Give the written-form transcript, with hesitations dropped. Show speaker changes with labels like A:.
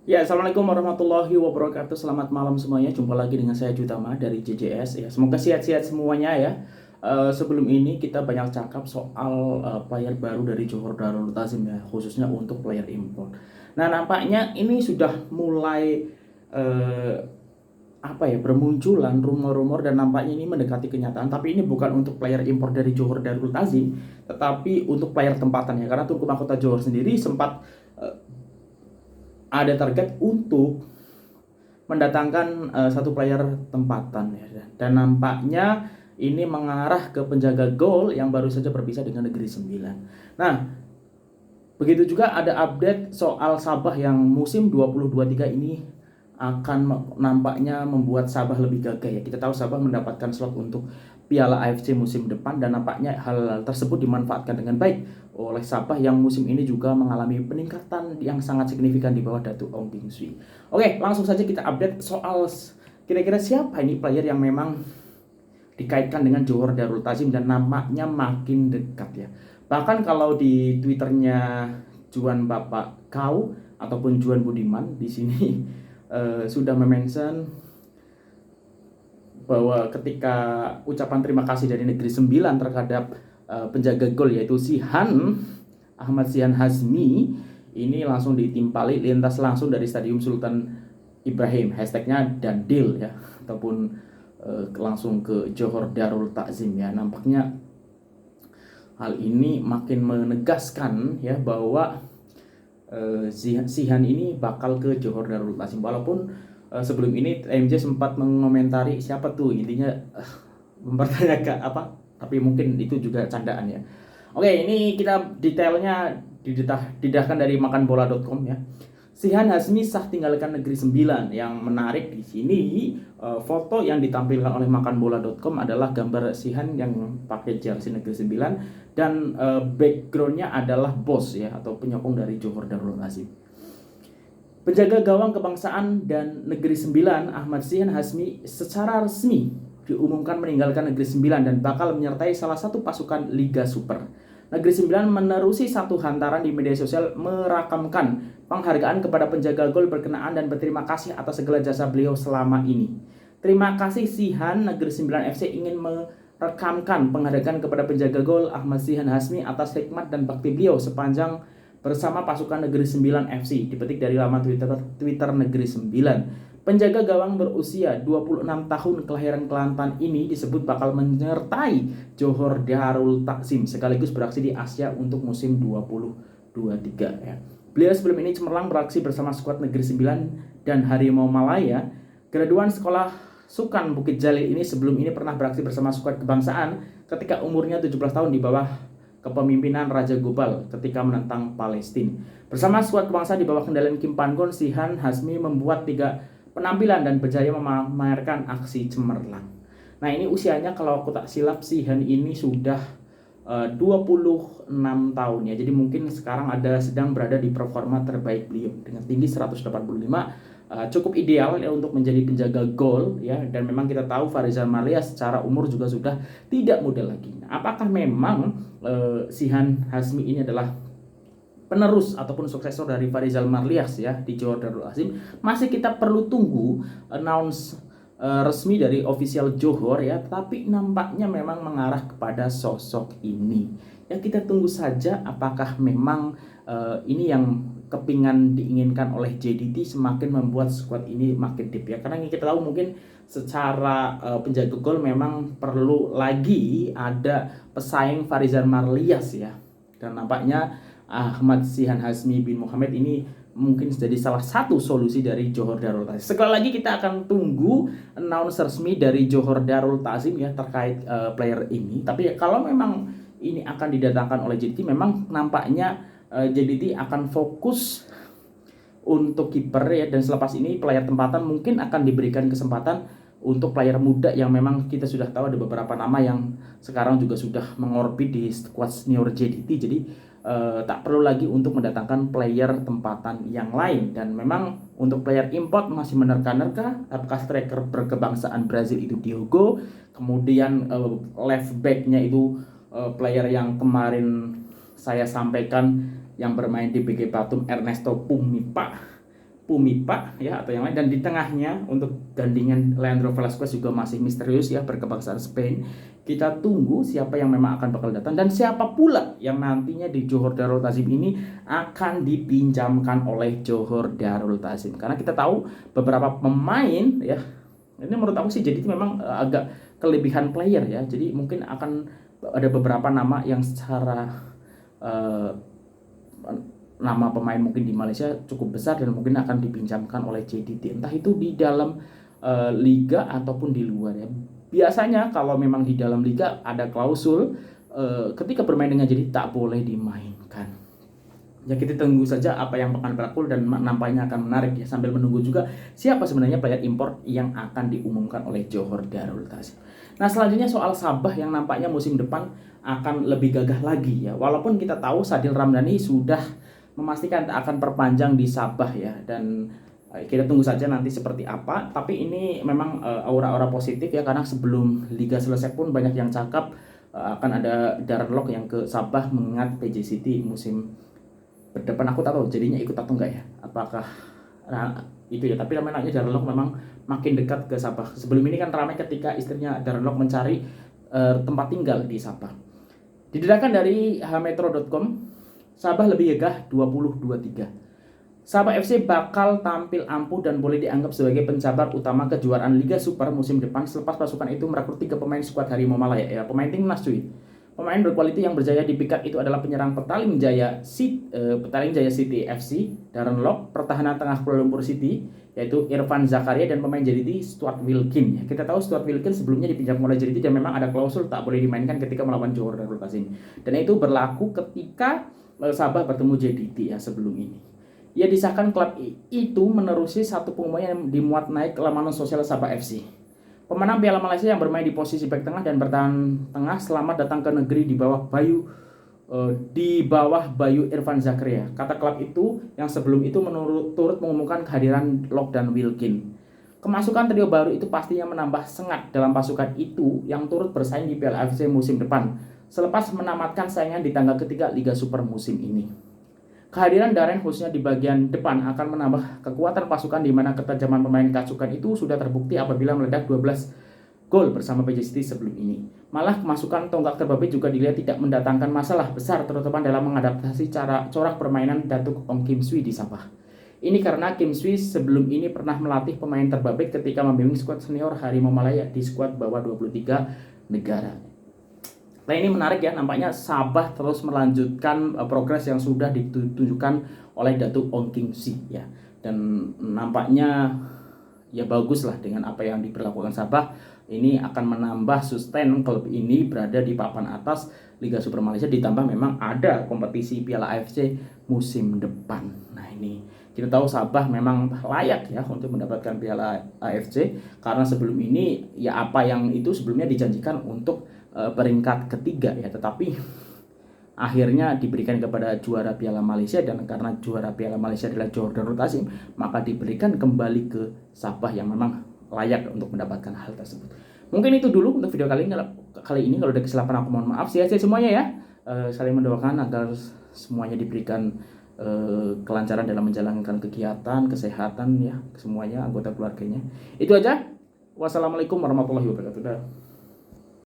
A: Ya, Assalamualaikum warahmatullahi wabarakatuh. Selamat malam semuanya. Jumpa lagi dengan saya Jutama dari JJS. Ya, semoga sehat-sehat semuanya ya. Sebelum ini kita banyak cakap soal player baru dari Johor Darul Ta'zim ya, khususnya untuk player import. Nah, nampaknya ini sudah mulai eh, bermunculan rumor-rumor dan nampaknya ini mendekati kenyataan. Tapi ini bukan untuk player import dari Johor Darul Ta'zim, tetapi untuk player tempatan ya. Karena Tunku Mahkota Johor sendiri sempat eh, ada target untuk mendatangkan satu player tempatan ya. Dan nampaknya ini mengarah ke penjaga gol yang baru saja berpisah dengan Negeri Sembilan. Nah, begitu juga ada update soal Sabah yang musim 2023 ini akan nampaknya membuat Sabah lebih gagah ya. Kita tahu Sabah mendapatkan slot untuk Piala AFC musim depan dan nampaknya hal tersebut dimanfaatkan dengan baik oleh Sabah yang musim ini juga mengalami peningkatan yang sangat signifikan di bawah Datu Ong Bing Sui. Oke, langsung saja kita update soal kira-kira siapa ini player yang memang dikaitkan dengan Johor Darul Ta'zim dan namanya makin dekat ya. Bahkan kalau di Twitternya Juan Bapak Kau ataupun Juan Budiman di sini sudah memention bahwa ketika ucapan terima kasih dari Negeri Sembilan terhadap penjaga gol yaitu Sihan Ahmad Sihan Hazmi ini langsung ditimpali lintas langsung dari Stadium Sultan Ibrahim, hashtagnya dan deal ya, ataupun langsung ke Johor Darul Ta'zim ya. Nampaknya hal ini makin menegaskan ya bahwa Sihan ini bakal ke Johor Darul Ta'zim. Walaupun sebelum ini MJ sempat mengomentari siapa tuh, intinya mempertanyakan apa, tapi mungkin itu juga candaan ya. Oke, ini kita detailnya didahkan dari makanbola.com ya. Sihan Hazmi sah tinggalkan Negeri Sembilan. Yang menarik di sini foto yang ditampilkan oleh makanbola.com adalah gambar Sihan yang pakai jersey Negeri Sembilan dan backgroundnya adalah bos ya atau penyokong dari Johor Darul Ta'zim. Penjaga gawang kebangsaan dan Negeri Sembilan Ahmad Sihan Hazmi secara resmi diumumkan meninggalkan Negeri Sembilan dan bakal menyertai salah satu pasukan Liga Super. Negeri Sembilan menerusi satu hantaran di media sosial merakamkan penghargaan kepada penjaga gol berkenaan dan berterima kasih atas segala jasa beliau selama ini. Terima kasih Sihan, Negeri Sembilan FC ingin merekamkan penghargaan kepada penjaga gol Ahmad Sihan Hazmi atas hikmat dan bakti beliau sepanjang bersama pasukan Negeri Sembilan FC, dipetik dari laman Twitter Negeri Sembilan. Penjaga gawang berusia 26 tahun kelahiran Kelantan ini disebut bakal menyertai Johor Darul Ta'zim sekaligus beraksi di Asia untuk musim 2023 ya. Beliau sebelum ini cemerlang beraksi bersama skuad Negeri Sembilan dan Harimau Malaya. Graduan sekolah Sukan Bukit Jalil ini sebelum ini pernah beraksi bersama skuad kebangsaan ketika umurnya 17 tahun di bawah kepemimpinan Raja Gopal ketika menentang Palestina. Bersama skuad kebangsaan di bawah kendalian Kim Pan-gon, Sihan Hazmi membuat 3 penampilan dan berjaya memamerkan aksi cemerlang. Nah, ini usianya kalau aku tak silap Sihan ini sudah 26 tahun ya. Jadi mungkin sekarang sedang berada di performa terbaik beliau dengan tinggi 185, cukup ideal ya untuk menjadi penjaga gol ya, dan memang kita tahu Farizal Marlias secara umur juga sudah tidak muda lagi. Nah, apakah memang Sihan Hazmi ini adalah penerus ataupun suksesor dari Farizal Marlias ya di Johor Darul Ta'zim? Masih kita perlu tunggu announce resmi dari official Johor ya, tapi nampaknya memang mengarah kepada sosok ini. Ya, kita tunggu saja apakah memang ini yang kepingan diinginkan oleh JDT semakin membuat squad ini makin deep ya. Karena kita tahu mungkin secara penjaga gol memang perlu lagi ada pesaing Farizal Marlias ya. Dan nampaknya Ahmad Sihan Hazmi bin Muhammad ini mungkin jadi salah satu solusi dari Johor Darul Ta'zim. Sekali lagi kita akan tunggu announce resmi dari Johor Darul Ta'zim ya terkait player ini. Tapi kalau memang ini akan didatangkan oleh JDT, memang nampaknya JDT akan fokus untuk kiper ya, dan selepas ini player tempatan mungkin akan diberikan kesempatan untuk player muda yang memang kita sudah tahu ada beberapa nama yang sekarang juga sudah mengorbit di squad senior JDT. Jadi tak perlu lagi untuk mendatangkan player tempatan yang lain. Dan memang untuk player import masih menerka-nerka apakah striker berkebangsaan Brazil itu Diogo, kemudian left backnya itu player yang kemarin saya sampaikan yang bermain di BG Batum Ernesto Pumipa, Pumipa ya atau yang lain, dan di tengahnya untuk gandingan Leandro Velasquez juga masih misterius ya, berkebangsaan Spain. Kita tunggu siapa yang memang akan bakal datang dan siapa pula yang nantinya di Johor Darul Ta'zim ini akan dipinjamkan oleh Johor Darul Ta'zim. Karena kita tahu beberapa pemain ya, ini menurut aku sih jadi itu memang agak kelebihan player ya. Jadi mungkin akan ada beberapa nama yang secara uh, nama pemain mungkin di Malaysia cukup besar dan mungkin akan dipinjamkan oleh JDT, entah itu di dalam liga ataupun di luar ya. Biasanya kalau memang di dalam liga ada klausul ketika bermain dengan JDT tak boleh dimainkan. Ya kita tunggu saja apa yang akan berlaku dan nampaknya akan menarik ya, sambil menunggu juga siapa sebenarnya player import yang akan diumumkan oleh Johor Darul Ta'zim. Nah selanjutnya soal Sabah yang nampaknya musim depan akan lebih gagah lagi ya. Walaupun kita tahu Sadil Ramdhani sudah memastikan akan perpanjang di Sabah ya, dan kita tunggu saja nanti seperti apa. Tapi ini memang aura-aura positif ya, karena sebelum liga selesai pun banyak yang cakap akan ada Darren Lock yang ke Sabah mengingat PJ City musim berdepan. Aku tak tahu jadinya ikut atau enggak ya, apakah itu ya, tapi namanya Darren Lock memang makin dekat ke Sabah. Sebelum ini kan ramai ketika istrinya Darren Lock mencari tempat tinggal di Sabah. Didatangkan dari hmetro.com, Sabah lebih gagah 2023. Sabah FC bakal tampil ampuh dan boleh dianggap sebagai pencabar utama kejuaraan Liga Super musim depan selepas pasukan itu merekrut 3 pemain skuad Harimau Malaya ya, pemain timnas cuy. Pemain berkualitas yang berjaya di pick up itu adalah penyerang Petaling Jaya City FC, Darren Lock, pertahanan tengah Kuala Lumpur City yaitu Irfan Zakaria, dan pemain JDT Stuart Wilkin. Ya, kita tahu Stuart Wilkin sebelumnya dipinjam oleh JDT dan memang ada klausul tak boleh dimainkan ketika melawan Johor Darul Ta'zim. Dan itu berlaku ketika Sabah bertemu JDT ya sebelum ini. Ia disahkan klub itu menerusi satu pengumuman yang dimuat naik ke laman sosial Sabah FC. Pemenang Piala Malaysia yang bermain di posisi bek tengah dan bertahan tengah selamat datang ke negeri di bawah Bayu Irfan Zakaria. Kata klub itu yang sebelum itu turut mengumumkan kehadiran Lock dan Wilkin. Kemasukan trio baru itu pastinya menambah sengat dalam pasukan itu yang turut bersaing di Piala AFC musim depan selepas menamatkan saingan di tangga ketiga Liga Super musim ini. Kehadiran Darren khususnya di bagian depan akan menambah kekuatan pasukan, di mana ketajaman pemain Kacukan itu sudah terbukti apabila meledak 12 gol bersama PJ City sebelum ini. Malah kemasukan tonggak terbabit juga dilihat tidak mendatangkan masalah besar, terutama dalam mengadaptasi corak permainan Datuk Ong Kim Swee di Sabah. Ini karena Kim Swee sebelum ini pernah melatih pemain terbabit ketika membimbing skuad senior Harimau Malaya di skuad bawah 23 negara. Nah ini menarik ya, nampaknya Sabah terus melanjutkan progres yang sudah ditunjukkan oleh Datuk Ong Kim Swee ya, dan nampaknya ya bagus lah dengan apa yang diperlakukan Sabah. Ini akan menambah sustain klub ini berada di papan atas Liga Super Malaysia, ditambah memang ada kompetisi Piala AFC musim depan. Nah ini kita tahu Sabah memang layak ya untuk mendapatkan Piala AFC, karena sebelum ini ya apa yang itu sebelumnya dijanjikan untuk peringkat ketiga ya, tetapi akhirnya diberikan kepada juara Piala Malaysia, dan karena juara Piala Malaysia adalah Johor Darul Ta'zim maka diberikan kembali ke Sabah yang memang layak untuk mendapatkan hal tersebut. Mungkin itu dulu untuk video kali ini. Kalau ada kesilapan aku mohon maaf. Sehat-sehat semuanya ya. Saling mendoakan agar semuanya diberikan kelancaran dalam menjalankan kegiatan, kesehatan ya semuanya, anggota keluarganya. Itu aja. Wassalamualaikum warahmatullahi wabarakatuh.